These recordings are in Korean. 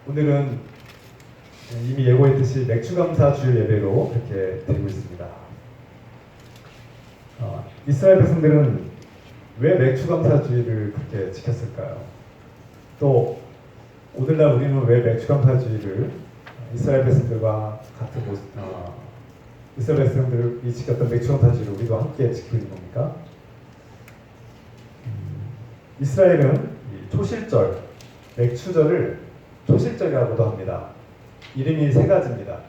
오늘은 이미 예고했듯이 맥주감사 주일 예배로 그렇게 드리고 있습니다. 이스라엘 백성들은 왜 맥주감사 주일을 그렇게 지켰을까요? 또 오늘날 우리는 왜 맥주감사 주일을 이스라엘 백성들과 같은 이스라엘 백성들이 지켰던 맥주감사 주일을 우리도 함께 지키고 있는 겁니까? 이스라엘은 초실절, 맥추절을 초실절이라고도 합니다. 이름이 세 가지입니다.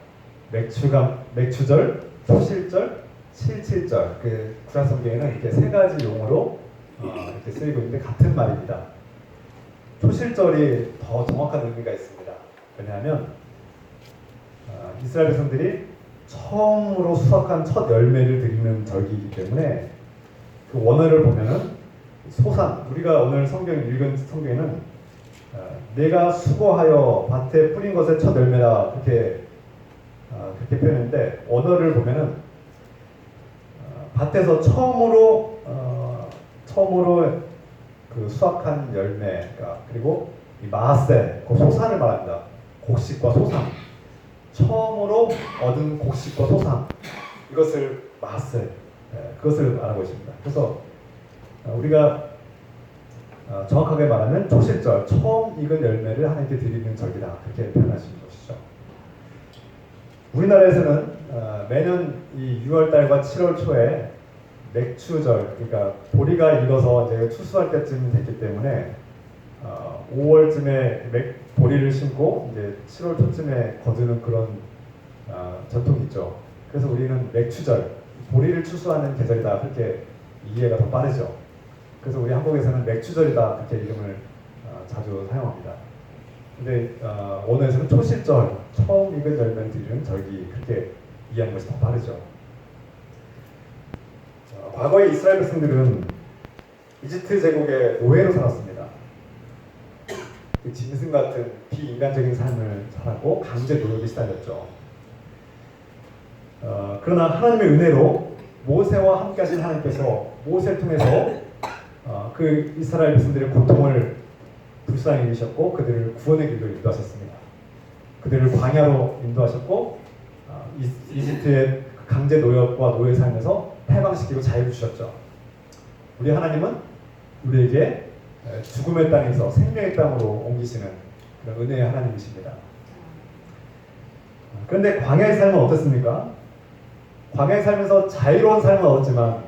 맥추절, 초실절, 칠칠절. 그 구약 성경에는 이렇게 세 가지 용어로 이렇게 쓰이고 있는데 같은 말입니다. 초실절이 더 정확한 의미가 있습니다. 왜냐하면 이스라엘 백성들이 처음으로 수확한 첫 열매를 드리는 절기이기 때문에 그 원어를 보면은 소산, 우리가 오늘 성경을 읽은 성경에는 내가 수고하여 밭에 뿌린 것의 첫 열매라 그렇게 표현했는데, 언어를 보면은 밭에서 처음으로 그 수확한 열매가, 그리고 이 마세, 그 소산을 말합니다. 곡식과 소산, 처음으로 얻은 곡식과 소산, 이것을 마세, 그것을 말하고 있습니다. 그래서 우리가 정확하게 말하면 초실절, 처음 익은 열매를 하나님께 드리는 절기다, 그렇게 표현하시는 것이죠. 우리나라에서는 매년 이 6월달과 7월 초에 맥추절, 그러니까 보리가 익어서 이제 추수할 때쯤 됐기 때문에 5월쯤에 보리를 심고 이제 7월 초쯤에 거두는 그런 전통이 있죠. 그래서 우리는 맥추절, 보리를 추수하는 계절이다, 그렇게 이해가 더 빠르죠. 그래서 우리 한국에서는 맥추절이다, 그렇게 이름을 자주 사용합니다. 근데 원어에서는 초실절, 처음 익은 열매를 드리는 절기, 그렇게 이해하는 것이 더 빠르죠. 과거의 이스라엘 백성들은 이집트 제국의 노예로 살았습니다. 그 짐승 같은 비인간적인 삶을 살았고 강제 노역에 시달렸죠. 그러나 하나님의 은혜로 모세와 함께 하신 하나님께서 모세를 통해서 그 이스라엘 백성들의 고통을 불쌍히 여기셨고 그들을 구원의 길로 인도하셨습니다. 그들을 광야로 인도하셨고 이집트의 강제 노역과 노예 삶에서 해방시키고 자유를 주셨죠. 우리 하나님은 우리에게 죽음의 땅에서 생명의 땅으로 옮기시는 그런 은혜의 하나님이십니다. 그런데 광야의 삶은 어떻습니까? 광야의 삶에서 자유로운 삶은 얻었지만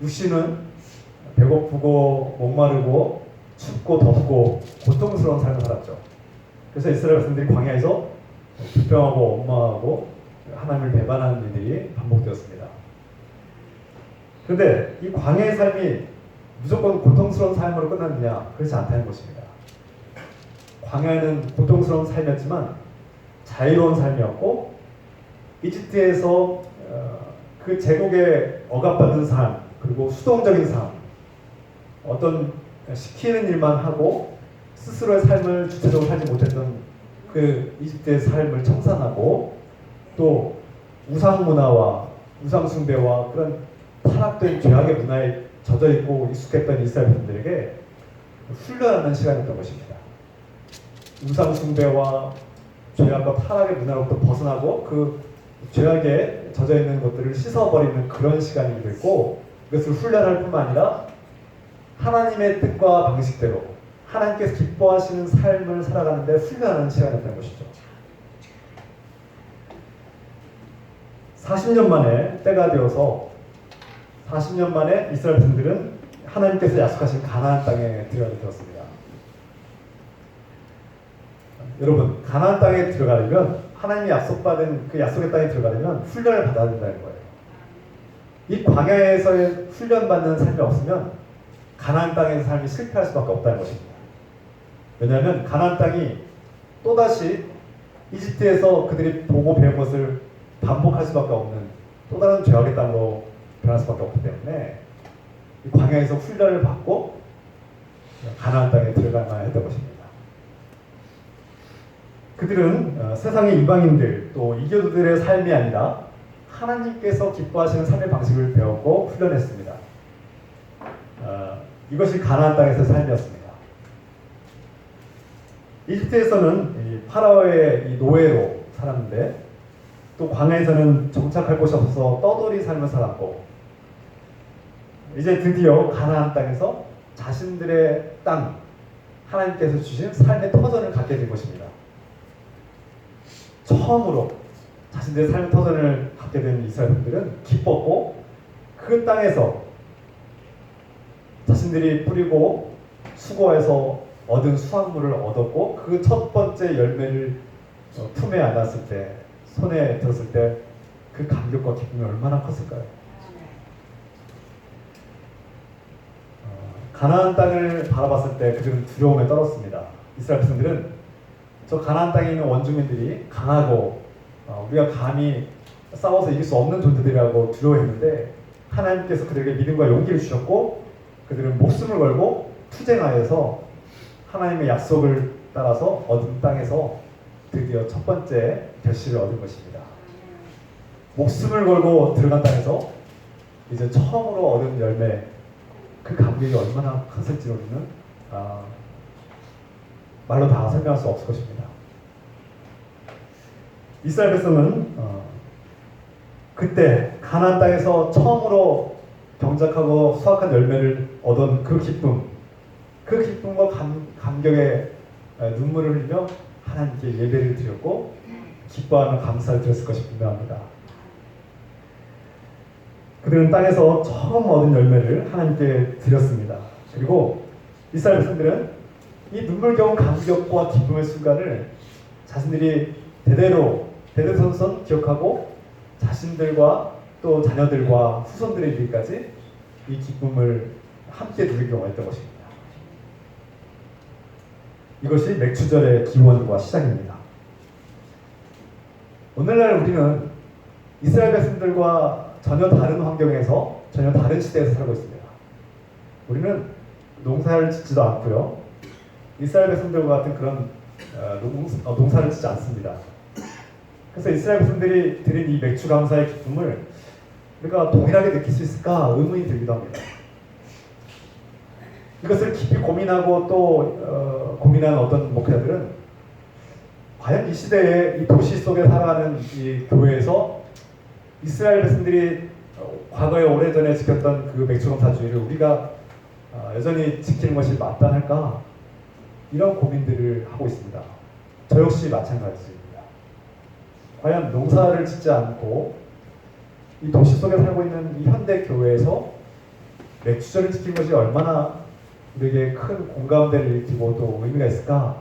육신은 배고프고 목마르고 춥고 덥고 고통스러운 삶을 살았죠. 그래서 이스라엘 백성들이 광야에서 불평하고 원망하고 하나님을 배반하는 일들이 반복되었습니다. 그런데 이 광야의 삶이 무조건 고통스러운 삶으로 끝났느냐? 그렇지 않다는 것입니다. 광야는 고통스러운 삶이었지만 자유로운 삶이었고, 이집트에서 그 제국에 억압받은 삶, 그리고 수동적인 삶, 어떤 시키는 일만 하고 스스로의 삶을 주체적으로 살지 못했던 그 이집트의 삶을 청산하고, 또 우상 문화와 우상 숭배와 그런 타락된 죄악의 문화에 젖어 있고 익숙했던 이스라엘 백성들에게 훈련하는 시간이었던 것입니다. 우상 숭배와 죄악과 타락의 문화로부터 벗어나고 그 죄악에 젖어 있는 것들을 씻어버리는 그런 시간이기도 했고, 이것을 훈련할 뿐만 아니라 하나님의 뜻과 방식대로 하나님께서 기뻐하시는 삶을 살아가는 데 훈련하는 시간이었던 것이죠. 40년 만에 때가 되어서 40년 만에 이스라엘 백성들은 하나님께서 약속하신 가나안 땅에 들어가게 되었습니다. 여러분, 가나안 땅에 들어가려면, 하나님이 약속받은 그 약속의 땅에 들어가려면 훈련을 받아야 된다는 거예요. 이 광야에서의 훈련받는 삶이 없으면 가나안 땅에서 삶이 실패할 수밖에 없다는 것입니다. 왜냐하면 가나안 땅이 또다시 이집트에서 그들이 보고 배운 것을 반복할 수밖에 없는 또 다른 죄악의 땅으로 변할 수밖에 없기 때문에 이 광야에서 훈련을 받고 가나안 땅에 들어가야 했던 것입니다. 그들은 세상의 이방인들 또 이교도들의 삶이 아니라 하나님께서 기뻐하시는 삶의 방식을 배웠고 훈련했습니다. 이것이 가나안 땅에서의 삶이었습니다. 이집트에서는 이 파라오의 이 노예로 살았는데 또 광야에서는 정착할 곳이 없어서 떠돌이 삶을 살았고 이제 드디어 가나안 땅에서 자신들의 땅 하나님께서 주신 삶의 터전을 갖게 된 것입니다. 처음으로 자신들의 삶의 터전을 갖게 된 이스라엘분들은 기뻤고 그 땅에서 자신들이 뿌리고 수고해서 얻은 수확물을 얻었고 그 첫 번째 열매를 품에 안았을 때 손에 들었을 때 그 감격과 기쁨이 얼마나 컸을까요? 가나안 땅을 바라봤을 때 그들은 두려움에 떨었습니다. 이스라엘 백성들은 저 가나안 땅에 있는 원주민들이 강하고 우리가 감히 싸워서 이길 수 없는 존재들이라고 두려워했는데 하나님께서 그들에게 믿음과 용기를 주셨고 그들은 목숨을 걸고 투쟁하여서 하나님의 약속을 따라서 얻은 땅에서 드디어 첫 번째 결실을 얻은 것입니다. 목숨을 걸고 들어간 땅에서 이제 처음으로 얻은 열매 그 감격이 얼마나 컸을지 우리는 말로 다 설명할 수 없을 것입니다. 이스라엘 백성은 그때 가나안 땅에서 처음으로 경작하고 수확한 열매를 얻은 그 기쁨과 감격에 눈물을 흘리며 하나님께 예배를 드렸고 기뻐하는 감사를 드렸을 것이 분명합니다. 그들은 땅에서 처음 얻은 열매를 하나님께 드렸습니다. 그리고 이스라엘 백성들은 이 눈물겨운 감격과 기쁨의 순간을 자신들이 대대손손 기억하고 자신들과 또 자녀들과 후손들에 이르기까지 이 기쁨을 함께 누리기로 했던 것입니다. 이것이 맥추절의 기원과 시작입니다. 오늘날 우리는 이스라엘 백성들과 전혀 다른 환경에서 전혀 다른 시대에서 살고 있습니다. 우리는 농사를 짓지도 않고요. 이스라엘 백성들과 같은 그런 농사를 짓지 않습니다. 그래서 이스라엘 백성들이 드린 이 맥주 감사의 기쁨을 우리가 동일하게 느낄 수 있을까 의문이 들기도 합니다. 이것을 깊이 고민하고 또 고민하는 어떤 목회자들은 과연 이 시대에 이 도시 속에 살아가는 이 교회에서 이스라엘 백성들이 과거에 오래전에 지켰던 그 맥주감사주의를 우리가 여전히 지키는 것이 마땅할까? 이런 고민들을 하고 있습니다. 저 역시 마찬가지입니다. 과연 농사를 짓지 않고 이 도시 속에 살고 있는 이 현대 교회에서 맥주절을 지키는 것이 얼마나 우리에게 큰 공감대를 일으키고 또 의미가 있을까?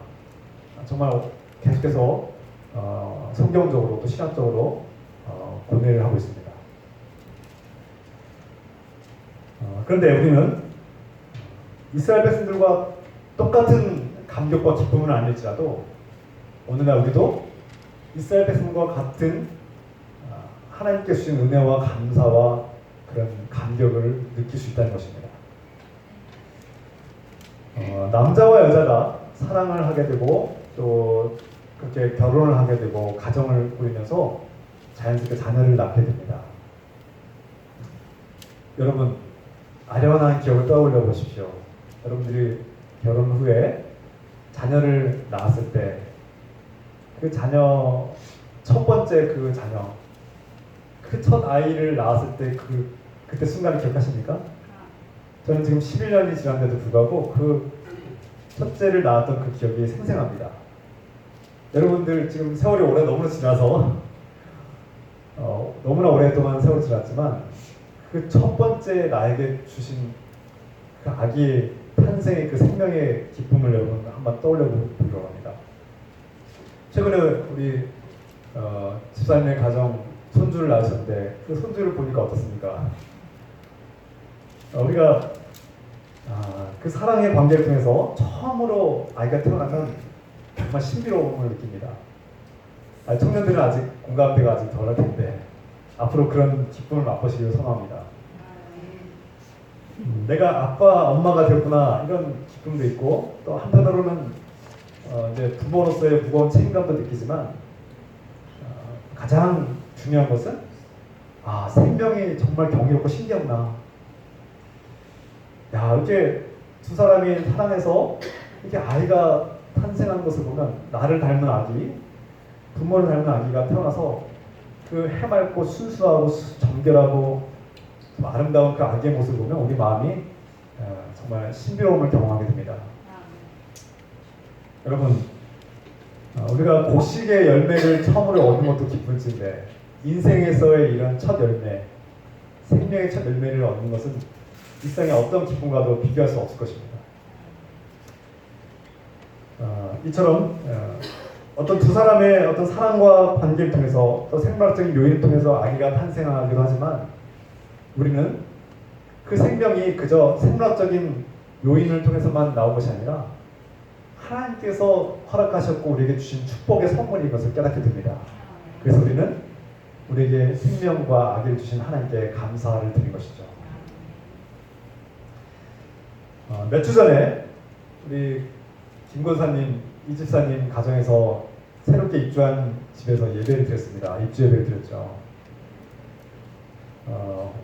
정말 계속해서 성경적으로 또 신학적으로 고뇌를 하고 있습니다. 그런데 우리는 이스라엘 백성들과 똑같은 감격과 기쁨은 아닐지라도 오늘날 우리도 이스라엘 백성과 같은 하나님께 주신 은혜와 감사와 그런 감격을 느낄 수 있다는 것입니다. 남자와 여자가 사랑을 하게 되고 또 그렇게 결혼을 하게 되고 가정을 꾸리면서 자연스럽게 자녀를 낳게 됩니다. 여러분 아련한 기억을 떠올려 보십시오. 여러분들이 결혼 후에 자녀를 낳았을 때 그 자녀 첫 번째 그 자녀 그 첫 아이를 낳았을 때 그때 순간을 기억하십니까? 저는 지금 11년이 지났는데도 불구하고 그 첫째를 낳았던 그 기억이 생생합니다. 여러분들 지금 세월이 너무나 지나서 너무나 오랫동안 세월이 지났지만 그 첫 번째 나에게 주신 그 아기의 탄생의 그 생명의 기쁨을 여러분 한번 떠올려 보려고 합니다. 최근에 우리 집사님의 가정 손주를 낳으셨는데 그 손주를 보니까 어떻습니까? 우리가 그 사랑의 관계를 통해서 처음으로 아이가 태어나면 정말 신비로움을 느낍니다. 청년들은 아직 공감대가 아직 덜할 텐데 앞으로 그런 기쁨을 맛보시기를 소망합니다. 내가 아빠, 엄마가 되었구나 이런 기쁨도 있고 또 한편으로는 이제 부모로서의 무거운 책임감도 느끼지만 가장 중요한 것은 생명이 정말 경이롭고 신기하구나. 야, 이렇게 두 사람이 사랑해서 이렇게 아이가 탄생한 것을 보면 나를 닮은 아기, 부모를 닮은 아기가 태어나서 그 해맑고 순수하고 정결하고 좀 아름다운 그 아기의 모습을 보면 우리 마음이 정말 신비로움을 경험하게 됩니다. 여러분, 우리가 곡식의 열매를 처음으로 얻는 것도 기쁠진데 인생에서의 이런 첫 열매, 생명의 첫 열매를 얻는 것은 일상의 어떤 기쁨과도 비교할 수 없을 것입니다. 이처럼 어떤 두 사람의 어떤 사랑과 관계를 통해서 또 생물학적인 요인을 통해서 아기가 탄생하기도 하지만 우리는 그 생명이 그저 생물학적인 요인을 통해서만 나온 것이 아니라 하나님께서 허락하셨고 우리에게 주신 축복의 선물인 것을 깨닫게 됩니다. 그래서 우리는 우리에게 생명과 아기를 주신 하나님께 감사를 드린 것이죠. 몇 주 전에 우리 김 권사님, 이 집사님 가정에서 새롭게 입주한 집에서 예배를 드렸습니다. 입주 예배를 드렸죠.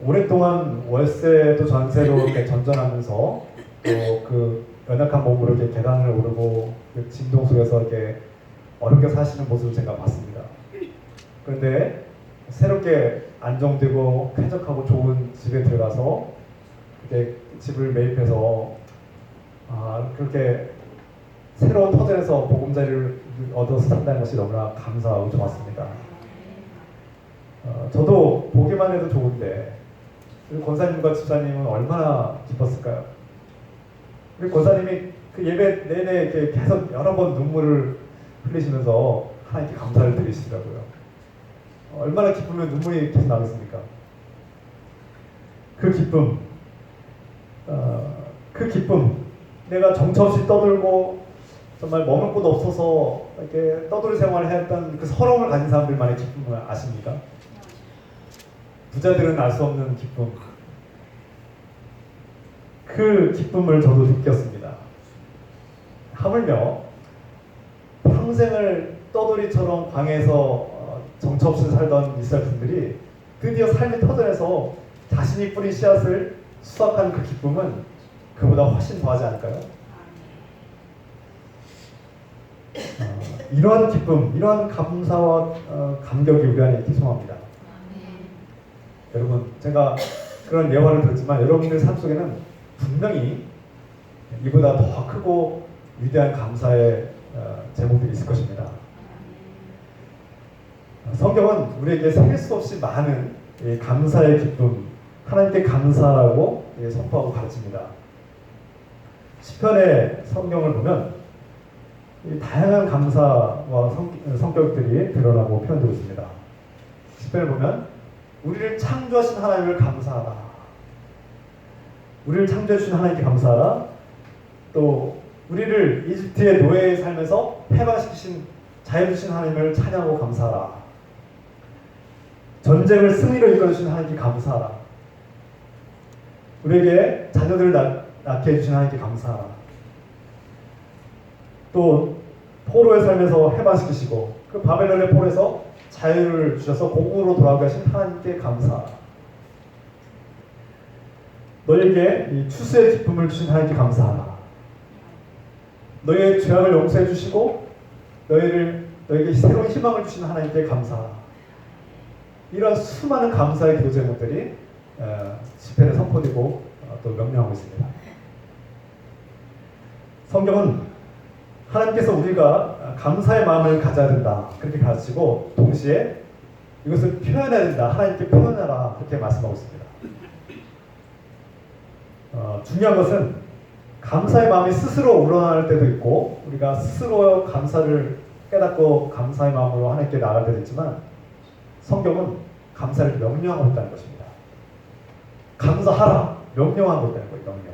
오랫동안 월세도 전세로 이렇게 전전하면서 또 그 연약한 몸으로 이렇게 계단을 오르고 그 진동 속에서 이렇게 어렵게 사시는 모습을 제가 봤습니다. 그런데 새롭게 안정되고 쾌적하고 좋은 집에 들어가서 이렇게 집을 매입해서 그렇게 새로운 터전에서 보금자리를 얻어서 산다는 것이 너무나 감사하고 좋았습니다. 저도 보기만 해도 좋은데 우리 권사님과 집사님은 얼마나 기뻤을까요? 우리 권사님이 그 예배 내내 이렇게 계속 여러 번 눈물을 흘리시면서 하나님께 감사를 드리시더라고요. 얼마나 기쁘면 눈물이 계속 나겠습니까? 그 기쁨, 내가 정처 없이 떠들고 정말 머물 곳 없어서 이렇게 떠돌이 생활을 했던 그 서러움을 가진 사람들만의 기쁨을 아십니까? 부자들은 알 수 없는 기쁨. 그 기쁨을 저도 느꼈습니다. 하물며 평생을 떠돌이처럼 광야에서 정처 없이 살던 이스라엘 분들이 드디어 삶의 터전에서 자신이 뿌린 씨앗을 수확한 그 기쁨은 그보다 훨씬 더하지 않을까요? 이러한 기쁨, 이러한 감사와 감격이 우리 안에 기송합니다. 여러분, 제가 그런 예화를 들었지만 여러분들 삶 속에는 분명히 이보다 더 크고 위대한 감사의 제목들이 있을 것입니다. 성경은 우리에게 셀 수 없이 많은 감사의 기쁨, 하나님께 감사하고 선포하고 가르칩니다. 시편의 성경을 보면 다양한 감사와 성격들이 드러나고 표현되고 있습니다. 시편을 보면 우리를 창조하신 하나님을 감사하라. 우리를 창조해 주신 하나님께 감사하라. 또 우리를 이집트의 노예에 살면서 해방시키신 자유를 주신 하나님을 찬양하고 감사하라. 전쟁을 승리로 이끌어주신 하나님께 감사하라. 우리에게 자녀들을 낳게 해주신 하나님께 감사하라. 또 포로에 살면서 해방시키시고 그 바벨론의 포로에서 자유를 주셔서 공으로 돌아오게 하신 하나님께 감사하라. 너에게 이 추수의 기쁨을 주신 하나님께 감사하라. 너의 죄악을 용서해 주시고 너에게 새로운 희망을 주신 하나님께 감사하라. 이런 수많은 감사의 기도 제목들이 시편에 선포되고 또 명령하고 있습니다. 성경은 하나님께서 우리가 감사의 마음을 가져야 된다 그렇게 가르치고 동시에 이것을 표현해야 된다. 하나님께 표현하라 그렇게 말씀하고 있습니다. 중요한 것은 감사의 마음이 스스로 우러날 때도 있고 우리가 스스로 감사를 깨닫고 감사의 마음으로 하나님께 나아갈 때도 있지만 성경은 감사를 명령하고 있다는 것입니다. 감사하라 명령하고 있다는 거예요. 명령.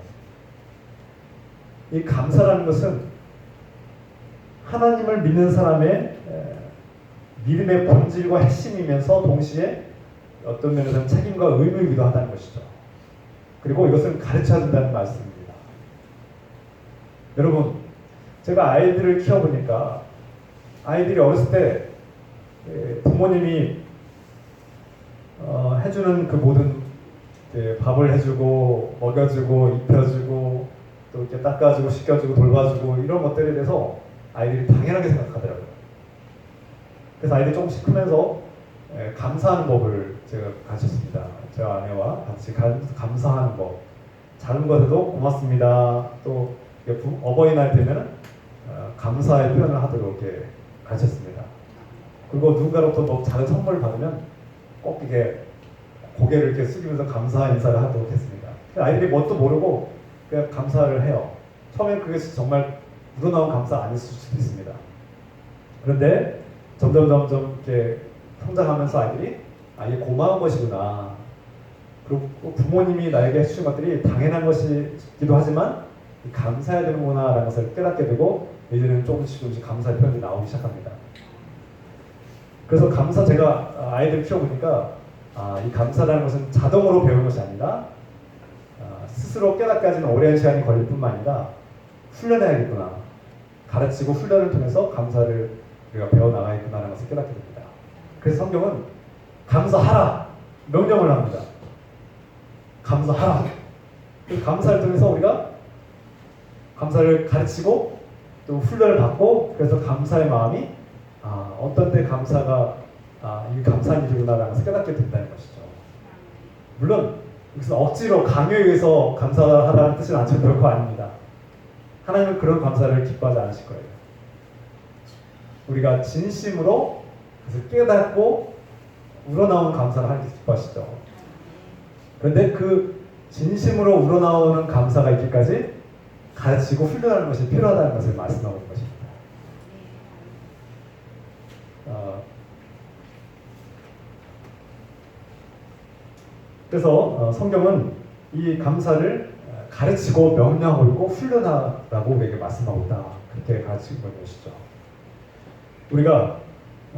이 감사라는 것은 하나님을 믿는 사람의 믿음의 본질과 핵심이면서 동시에 어떤 면에서는 책임과 의무이기도 하다는 것이죠. 그리고 이것을 가르쳐야 된다는 말씀입니다. 여러분, 제가 아이들을 키워보니까 아이들이 어렸을 때 부모님이 해주는 그 모든 밥을 해주고 먹여주고 입혀주고 또 이렇게 닦아주고 씻겨주고 돌봐주고 이런 것들에 대해서 아이들이 당연하게 생각하더라고요. 그래서 아이들이 조금씩 크면서 감사하는 법을 제가 가르쳤습니다. 제 아내와 같이 감사하는 법. 작은 것에도 고맙습니다. 또 어버이날 되면 감사의 표현을 하도록 이렇게 가르쳤습니다. 그리고 누군가로부터 또 작은 선물을 받으면 꼭 이게 고개를 이렇게 숙이면서 감사 인사를 하도록 했습니다. 아이들이 뭣도 모르고 그냥 감사를 해요. 처음엔 그것이 정말 우러나온 감사 아닐 수도 있습니다. 그런데 점점 이렇게 성장하면서 아이들이 이게 고마운 것이구나. 그리고 부모님이 나에게 해주신 것들이 당연한 것이기도 하지만 감사해야 되는구나라는 것을 깨닫게 되고 이제는 조금씩 감사의 표현이 나오기 시작합니다. 그래서 제가 아이들 키워보니까 이 감사라는 것은 자동으로 배우는 것이 아니라 스스로 깨닫기까지는 오랜 시간이 걸릴 뿐만 아니라 훈련해야겠구나. 가르치고 훈련을 통해서 감사를 우리가 배워나가야겠구나라는 것을 깨닫게 됩니다. 그래서 성경은 감사하라 명령을 합니다. 감사하라. 그 감사를 통해서 우리가 감사를 가르치고 또 훈련을 받고 그래서 감사의 마음이 어떤 때 감사가 이게 감사한 일이구나라는 것을 깨닫게 된다는 것이죠. 물론 여기서 억지로 강요에 의해서 감사하라는 뜻은 결코 아닙니다. 하나님은 그런 감사를 기뻐하지 않으실 거예요. 우리가 진심으로 그래서 깨닫고 우러나오는 감사를 하나님께 기뻐하시죠. 그런데 그 진심으로 우러나오는 감사가 있기까지 가르치고 훈련하는 것이 필요하다는 것을 말씀하고 있는 것입니다. 그래서 성경은 이 감사를 가르치고 명령하고 훈련하라고 우리에게 말씀하고 있다. 그렇게 가르치고 있는 것이죠. 우리가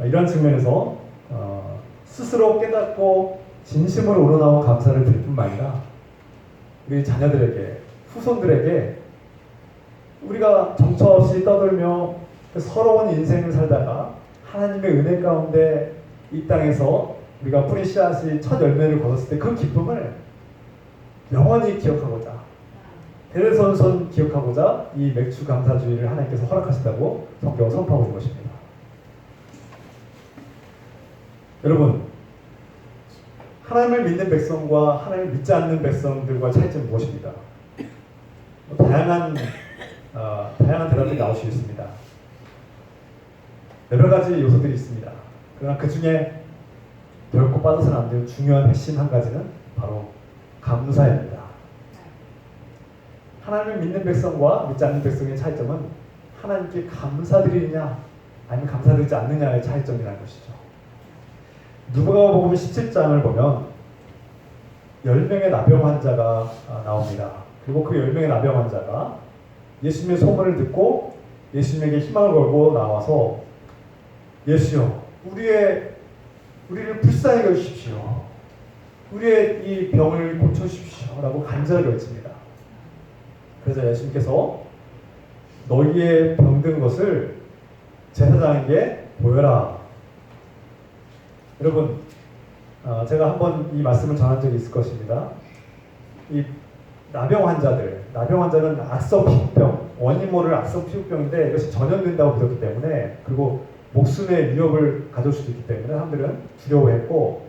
이런 측면에서 스스로 깨닫고 진심으로 우러나온 감사를 드릴 뿐만 아니라 우리 자녀들에게, 후손들에게 우리가 정처 없이 떠들며 서러운 인생을 살다가 하나님의 은혜 가운데 이 땅에서 우리가 뿌린 씨앗이 첫 열매를 거뒀을 때 그 기쁨을 영원히 기억하고자 대대손손 기억하고자 이 맥주 감사주의를 하나님께서 허락하신다고 성경은 선포하고 있는 것입니다. 여러분, 하나님을 믿는 백성과 하나님을 믿지 않는 백성들과 차이점이 무엇입니까? 다양한 대답이 나올 수 있습니다. 여러 가지 요소들이 있습니다. 그러나 그 중에 결코 빠져서는 안 되는 중요한 핵심 한 가지는 바로 감사입니다. 하나님을 믿는 백성과 믿지 않는 백성의 차이점은 하나님께 감사드리느냐 아니면 감사드리지 않느냐의 차이점이라는 것이죠. 누가복음 17장을 보면 10명의 나병 환자가 나옵니다. 그리고 그 10명의 나병 환자가 예수님의 소문을 듣고 예수님에게 희망을 걸고 나와서 예수여, 우리를 불쌍히 여기십시오. 우리의 이 병을 고쳐주십시오. 라고 간절히 외칩니다. 그래서 예수님께서 너희의 병든 것을 제사장에게 보여라. 여러분, 제가 한번 이 말씀을 전한 적이 있을 것입니다. 이 나병 환자는 악성 피부병, 원인 모를 악성 피부병인데 이것이 전염된다고 믿었기 때문에 그리고 목숨의 위협을 가져올 수도 있기 때문에 사람들은 두려워했고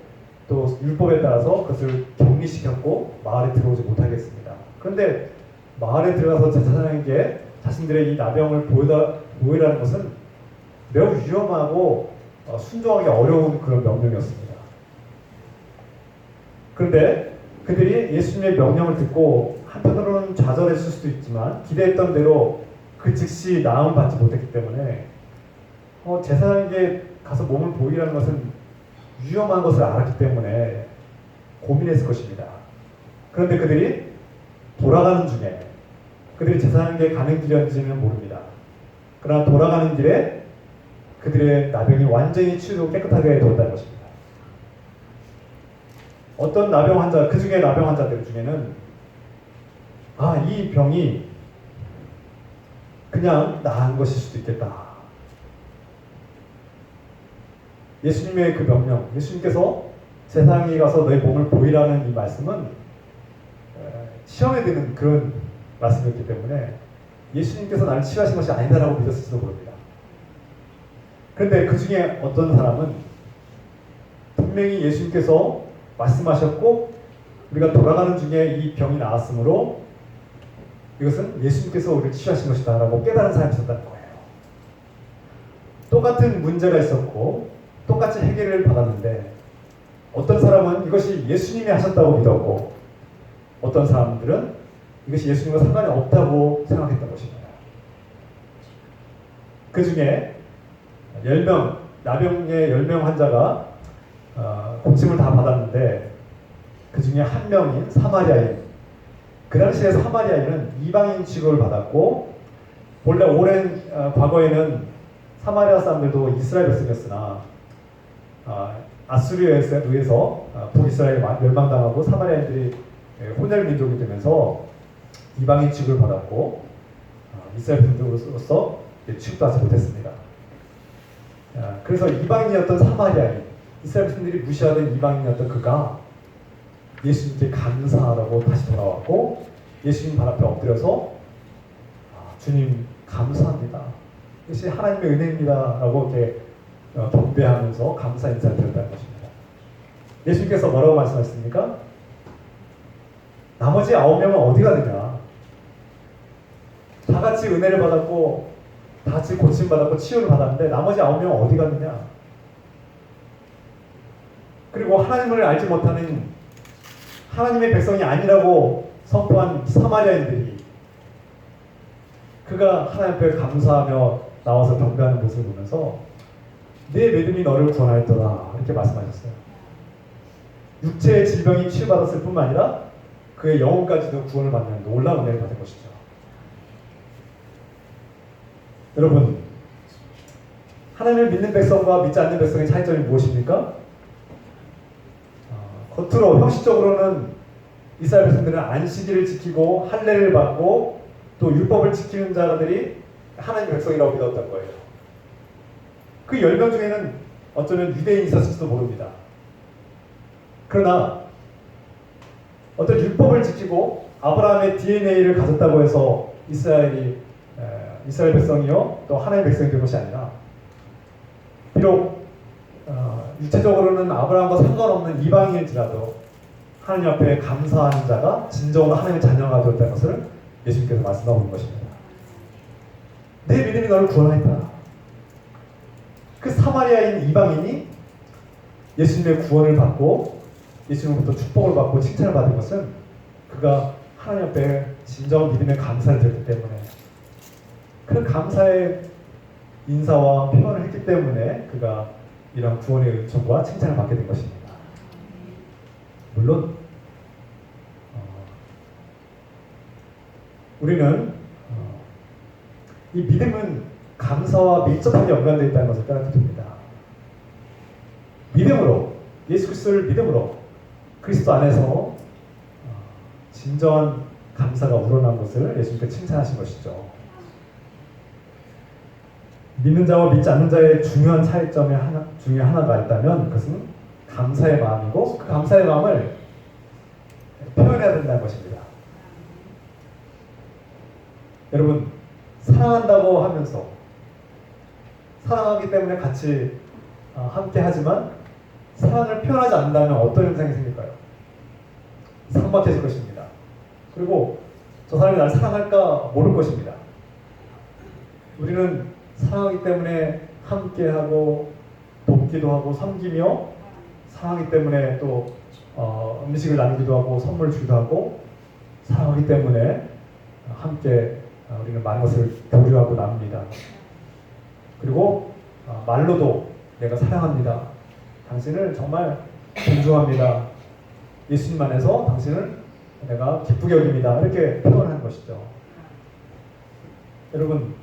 또 율법에 따라서 그것을 격리시켰고 마을에 들어오지 못하게 했습니다. 그런데 마을에 들어가서 제사장에게 자신들의 이 나병을 보이라는 것은 매우 위험하고 순종하기 어려운 그런 명령이었습니다. 그런데 그들이 예수님의 명령을 듣고 한편으로는 좌절했을 수도 있지만 기대했던 대로 그 즉시 나음 받지 못했기 때문에 제사장에게 가서 몸을 보이라는 것은 위험한 것을 알았기 때문에 고민했을 것입니다. 그런데 그들이 돌아가는 중에 그들이 제사장에게 가는 길이었는지는 모릅니다. 그러나 돌아가는 길에 그들의 나병이 완전히 치유되고 깨끗하게 되었다는 것입니다. 어떤 나병 환자, 그 중에 나병 환자들 중에는 이 병이 그냥 나은 것일 수도 있겠다. 예수님의 그 명령, 예수님께서 세상에 가서 너의 몸을 보이라는 이 말씀은 시험에 드는 그런 말씀이었기 때문에 예수님께서 나를 치유하신 것이 아니다라고 믿었을지도 모릅니다. 그런데 그 중에 어떤 사람은 분명히 예수님께서 말씀하셨고 우리가 돌아가는 중에 이 병이 나왔으므로 이것은 예수님께서 우리를 치유하신 것이다 라고 깨달은 사람이 있었다는 거예요. 똑같은 문제가 있었고 똑같이 해결을 받았는데 어떤 사람은 이것이 예수님이 하셨다고 믿었고 어떤 사람들은 이것이 예수님과 상관이 없다고 생각했던 것입니다. 그 중에 10명, 나병의 10명 환자가 고침을 다 받았는데 그 중에 한 명인 사마리아인, 그 당시에 사마리아인은 이방인 취급을 받았고 원래 오랜 과거에는 사마리아 사람들도 이스라엘 백성이었으나 아수르에 의해서 북이스라엘이 멸망당하고 사마리아인들이 혼혈 민족이 되면서 이방인 취급을 받았고 이스라엘 민족으로서 취급받지 못했습니다. 그래서 이방인이었던 사마리아인, 이스라엘 백성들이 무시하던 이방인이었던 그가 예수님께 감사하라고 다시 돌아왔고 예수님 발 앞에 엎드려서 주님 감사합니다. 이것이 하나님의 은혜입니다 라고 이렇게 경배하면서 감사 인사를 드렸다는 것입니다. 예수님께서 뭐라고 말씀하셨습니까? 나머지 9명은 어디 가느냐? 다 같이 은혜를 받았고 다 같이 고침받았고 치유를 받았는데 나머지 9명은 어디 갔느냐? 그리고 하나님을 알지 못하는 하나님의 백성이 아니라고 선포한 사마리아인들이 그가 하나님 앞에 감사하며 나와서 경배하는 모습을 보면서 내 믿음이 너를 구원하였더라 이렇게 말씀하셨어요. 육체의 질병이 치유받았을 뿐만 아니라 그의 영혼까지도 구원을 받는 놀라운 은혜를 받은 것이죠. 여러분, 하나님을 믿는 백성과 믿지 않는 백성의 차이점이 무엇입니까? 겉으로 형식적으로는 이스라엘 백성들은 안식일을 지키고 할례를 받고 또 율법을 지키는 자들이 하나님의 백성이라고 믿었던 거예요. 그 10명 중에는 어쩌면 유대인이 있었을지도 모릅니다. 그러나 어떤 율법을 지키고 아브라함의 DNA를 가졌다고 해서 이스라엘 백성이요 또 하나님의 백성이 된 것이 아니라 비록 육체적으로는 아브라함과 상관없는 이방인일지라도 하나님 앞에 감사하는 자가 진정으로 하나님의 자녀가 되었다는 것을 예수님께서 말씀하고 있는 것입니다. 내 믿음이 너를 구원하였다. 그 사마리아인 이방인이 예수님의 구원을 받고 예수님으로부터 축복을 받고 칭찬을 받은 것은 그가 하나님 앞에 진정 믿음의 감사를 드렸기 때문에 그 감사의 인사와 표현을 했기 때문에 그가 이런 구원의 은총과 칭찬을 받게 된 것입니다. 물론 우리는 이 믿음은 감사와 밀접하게 연관되어 있다는 것을 깨닫게 됩니다. 믿음으로 예수 그리스도를 믿음으로 그리스도 안에서 진정한 감사가 우러난 것을 예수님께서 칭찬하신 것이죠. 믿는 자와 믿지 않는 자의 중요한 차이점의 중에 하나가 있다면 그것은 감사의 마음이고 그 감사의 마음을 표현해야 된다는 것입니다. 여러분, 사랑한다고 하면서 사랑하기 때문에 같이 함께 하지만 사랑을 표현하지 않는다면 어떤 현상이 생길까요? 삭막해질 것입니다. 그리고 저 사람이 나를 사랑할까 모를 것입니다. 우리는 사랑하기 때문에 함께하고 돕기도 하고 섬기며 사랑하기 때문에 또 음식을 나누기도 하고 선물을 주기도 하고 사랑하기 때문에 함께 우리는 많은 것을 교류하고 나눕니다. 그리고 말로도 내가 사랑합니다. 당신을 정말 존중합니다. 예수님 안에서 당신을 내가 기쁘게 여깁니다. 이렇게 표현하는 것이죠. 여러분,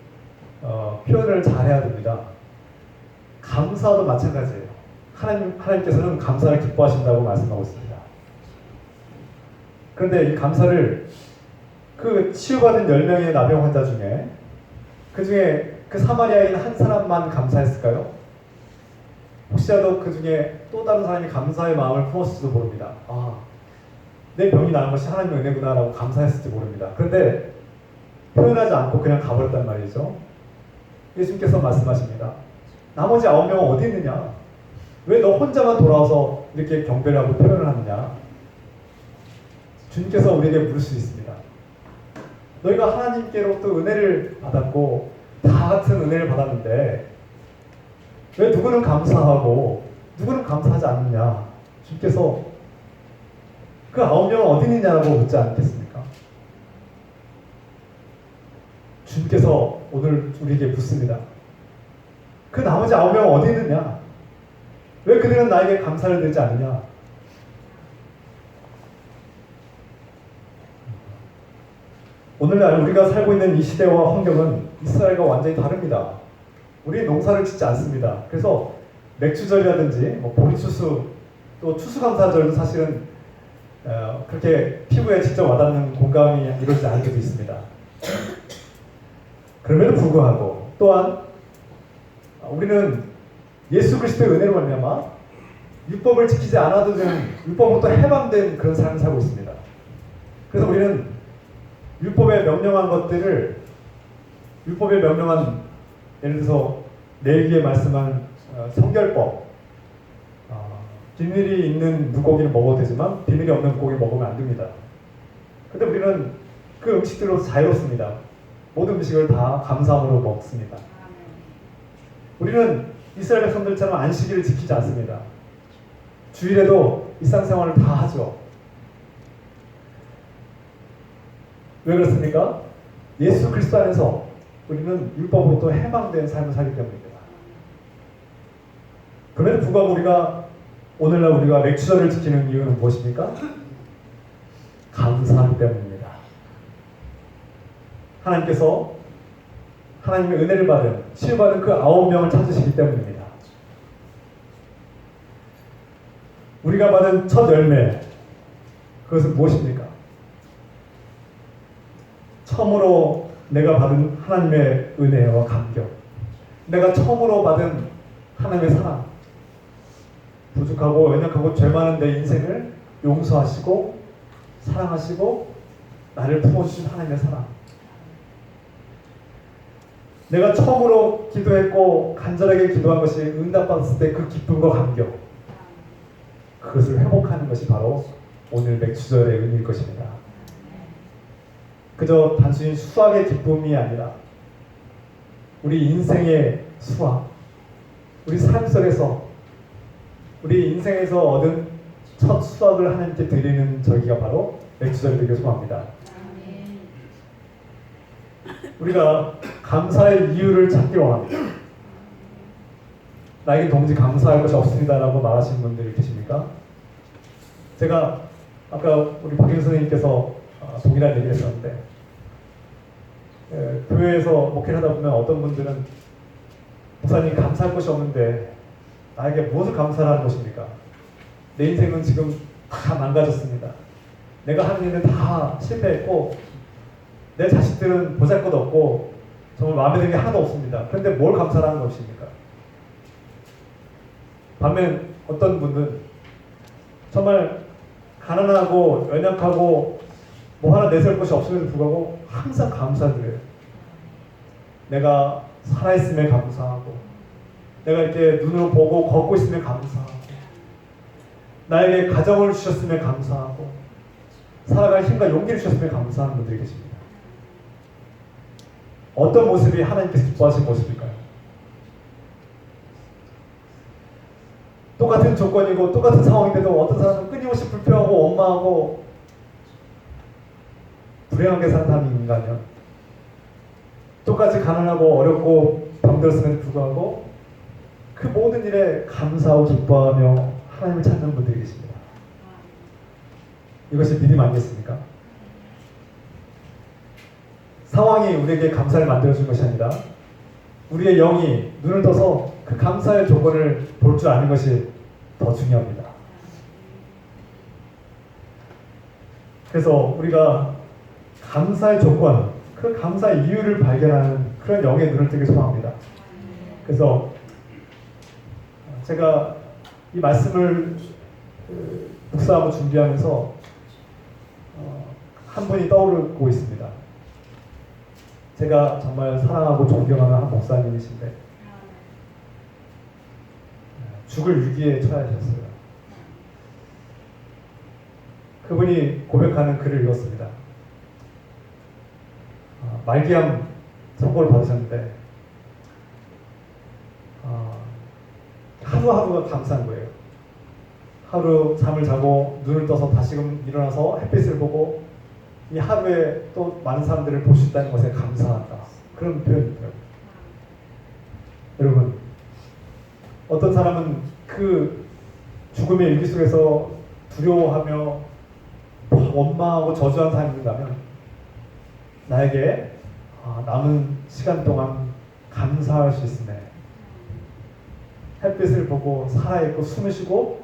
표현을 잘해야 됩니다. 감사도 마찬가지예요. 하나님께서는 감사를 기뻐하신다고 말씀하고 있습니다. 그런데 이 감사를 그 치유받은 10명의 나병 환자 중에 그 중에 그 사마리아인 한 사람만 감사했을까요? 혹시라도 그 중에 또 다른 사람이 감사의 마음을 품었을지도 모릅니다. 내 병이 나은 것이 하나님의 은혜구나 라고 감사했을지 모릅니다. 그런데 표현하지 않고 그냥 가버렸단 말이죠. 예수님께서 말씀하십니다. 나머지 9명은 어디 있느냐? 왜 너 혼자만 돌아와서 이렇게 경배를 하고 표현을 하느냐? 주님께서 우리에게 물을 수 있습니다. 너희가 하나님께로부터 은혜를 받았고 다 같은 은혜를 받았는데 왜 누구는 감사하고 누구는 감사하지 않느냐? 주님께서 그 9명은 어디 있느냐라고 묻지 않겠습니까? 주님께서 오늘 우리에게 묻습니다. 그 나머지 9명은 어디 있느냐? 왜 그들은 나에게 감사를 드리지 않느냐? 오늘날 우리가 살고 있는 이 시대와 환경은 이스라엘과 완전히 다릅니다. 우리 농사를 짓지 않습니다. 그래서 맥주절이라든지 보리추수 또 추수감사절도 사실은 그렇게 피부에 직접 와닿는 공감이 이루어지지 않을 때도 있습니다. 그럼에도 불구하고 또한 우리는 예수 그리스도의 은혜로 말미암아 율법을 지키지 않아도 되는 율법으로부터 해방된 그런 삶을 살고 있습니다. 그래서 우리는 율법에 명령한 것들을 율법에 명령한 예를 들어서 레위기에 말씀한 성결법 비밀이 있는 물고기를 먹어도 되지만 비밀이 없는 물고기를 먹으면 안 됩니다. 근데 우리는 그 음식들로 자유롭습니다. 모든 음식을 다 감사함으로 먹습니다. 우리는 이스라엘 백성들처럼 안식일을 지키지 않습니다. 주일에도 일상생활을 다 하죠. 왜 그렇습니까? 예수 그리스도 안에서 우리는 율법으로부터 해방된 삶을 살기 때문입니다. 그럼에도 불구하고 오늘날 우리가 맥주절을 지키는 이유는 무엇입니까? 감사하기 때문입니다. 하나님께서 하나님의 은혜를 받은, 치유받은 그 9명을 찾으시기 때문입니다. 우리가 받은 첫 열매, 그것은 무엇입니까? 처음으로 내가 받은 하나님의 은혜와 감격, 내가 처음으로 받은 하나님의 사랑, 부족하고 연약하고 죄 많은 내 인생을 용서하시고 사랑하시고 나를 품어주신 하나님의 사랑, 내가 처음으로 기도했고 간절하게 기도한 것이 응답받았을 때 그 기쁨과 감격, 그것을 회복하는 것이 바로 오늘 맥주절의 의미일 것입니다. 그저 단순히 수확의 기쁨이 아니라 우리 인생의 수확, 우리 삶 속에서 우리 인생에서 얻은 첫 수확을 하나님께 드리는 절기가 바로 맥주절이 되길 소망합니다. 우리가 감사의 이유를 찾기 원합니다. 나에게 동지 감사할 것이 없습니다라고 말하시는 분들이 계십니까? 제가 아까 우리 박윤 선생님께서 동일한 얘기를 했었는데 교회에서 목회를 하다 보면 어떤 분들은 목사님 감사할 것이 없는데 나에게 무엇을 감사하는 것입니까? 내 인생은 지금 다 망가졌습니다. 내가 하는 일은 다 실패했고 내 자식들은 보잘것없고 정말 마음에 드는 게 하나도 없습니다. 그런데 뭘 감사하는 것입니까? 반면 어떤 분은 정말 가난하고 연약하고 뭐 하나 내세울 것이 없음에도 불구하고 항상 감사드려요. 내가 살아있음에 감사하고 내가 이렇게 눈으로 보고 걷고 있음에 감사하고 나에게 가정을 주셨음에 감사하고 살아갈 힘과 용기를 주셨음에 감사하는 분들이 계십니다. 어떤 모습이 하나님께서 기뻐하신 모습일까요? 똑같은 조건이고 똑같은 상황인데도 어떤 사람은 끊임없이 불평하고 원망하고 불행하게 사는 사람이 있는가요? 똑같이 가난하고 어렵고 병들었음에도 불구하고 그 모든 일에 감사하고 기뻐하며 하나님을 찾는 분들이 계십니다. 이것이 믿음 아니겠습니까? 상황이 우리에게 감사를 만들어준 것이 아니라 우리의 영이 눈을 떠서 그 감사의 조건을 볼 줄 아는 것이 더 중요합니다. 그래서 우리가 감사의 조건, 그 감사의 이유를 발견하는 그런 영의 눈을 뜨길 소망합니다. 그래서 제가 이 말씀을 묵상하고 준비하면서 한 분이 떠오르고 있습니다. 제가 정말 사랑하고 존경하는 한 목사님이신데 죽을 위기에 처하셨어요. 그분이 고백하는 글을 읽었습니다. 말기암 선고를 받으셨는데 하루하루가 감사한 거예요. 하루 잠을 자고 눈을 떠서 다시금 일어나서 햇빛을 보고 이 하루에 또 많은 사람들을 볼 수 있다는 것에 감사하다. 그런 표현이더라고요. 여러분, 어떤 사람은 그 죽음의 일기 속에서 두려워하며 원망하고 저주한 삶인가면 나에게 남은 시간 동안 감사할 수 있으네. 햇빛을 보고 살아있고 숨을 쉬고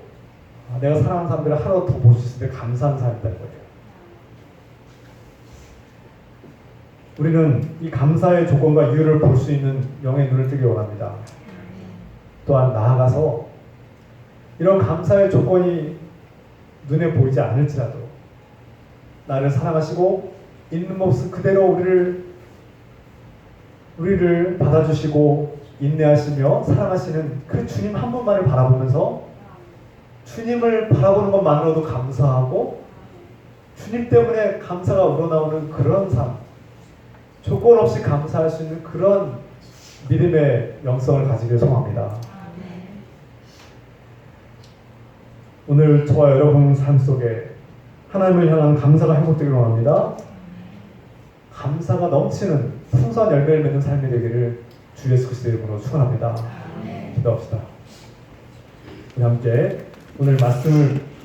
내가 사랑하는 사람들을 하루 더 볼 수 있을 때 감사한 삶이라는 거예요. 우리는 이 감사의 조건과 이유를 볼 수 있는 영의 눈을 뜨기 원합니다. 또한 나아가서 이런 감사의 조건이 눈에 보이지 않을지라도 나를 사랑하시고 있는 모습 그대로 우리를 받아주시고 인내하시며 사랑하시는 그 주님 한 분만을 바라보면서 주님을 바라보는 것만으로도 감사하고 주님 때문에 감사가 우러나오는 그런 삶, 조건 없이 감사할 수 있는 그런 믿음의 영성을 가지길 소망합니다. 오늘 저와 여러분 삶 속에 하나님을 향한 감사가 회복되기를 원합니다. 감사가 넘치는 풍성한 열매를 맺는 삶이 되기를 주 예수 그리스도의 이름으로 축원합니다. 기도합시다. 우리 함께 오늘 말씀을